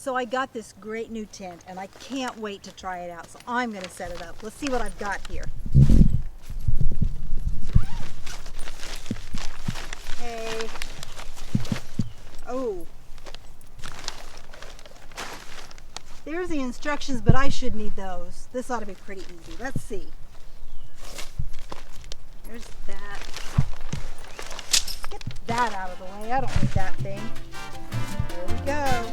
So I got this great new tent and I can't wait to try it out. So I'm going to set it up. Let's see what I've got here. Okay. Oh. There's the instructions, but I should need those. This ought to be pretty easy. Let's see. There's that. Get that out of the way. I don't need that thing. There we go.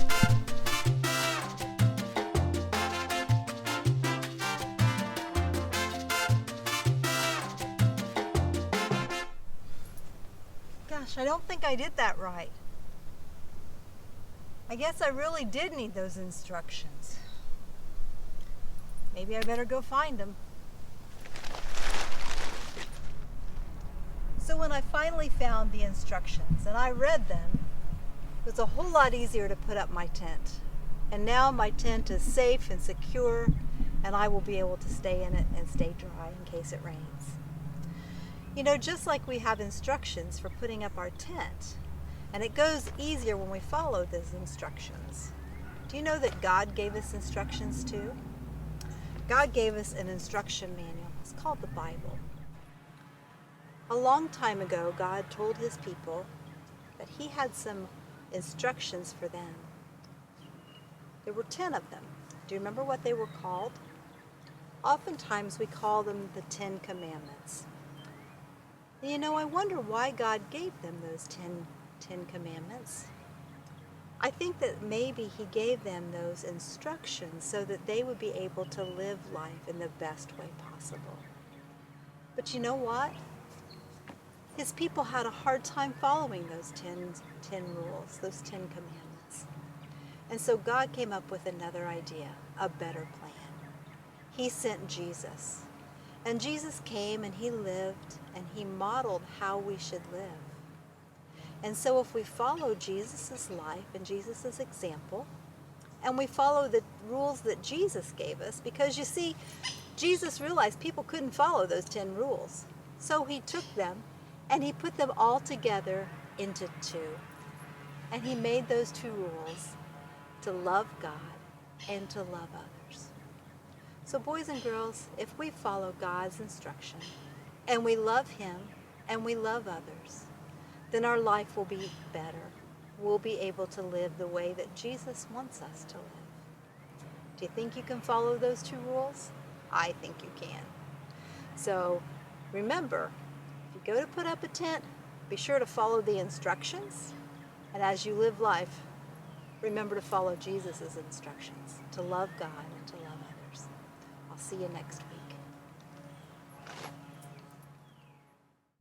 Gosh, I don't think I did that right. I guess I really did need those instructions. Maybe I better go find them. So when I finally found the instructions and I read them, it was a whole lot easier to put up my tent. And now my tent is safe and secure, and I will be able to stay in it and stay dry in case it rains. You know, just like we have instructions for putting up our tent, and it goes easier when we follow those instructions. Do you know that God gave us instructions too? God gave us an instruction manual. It's called the Bible. A long time ago, God told his people that he had some instructions for them. There were 10 of them. Do you remember what they were called? Oftentimes we call them the 10 Commandments. You know, I wonder why God gave them those 10 Commandments. I think that maybe he gave them those instructions so that they would be able to live life in the best way possible. But you know what? His people had a hard time following those 10 rules, those 10 commandments. And so God came up with another idea, a better plan. He sent Jesus. And Jesus came and he lived and he modeled how we should live. And so if we follow Jesus' life and Jesus' example, and we follow the rules that Jesus gave us, because you see, Jesus realized people couldn't follow those 10 rules. So he took them and he put them all together into 2. And he made those 2 rules to love God and to love others. So boys and girls, if we follow God's instruction and we love him and we love others, then our life will be better. We'll be able to live the way that Jesus wants us to live. Do you think you can follow those 2 rules? I think you can. So remember, if you go to put up a tent, be sure to follow the instructions. And as you live life, remember to follow Jesus' instructions, to love God and to love others. I'll see you next week.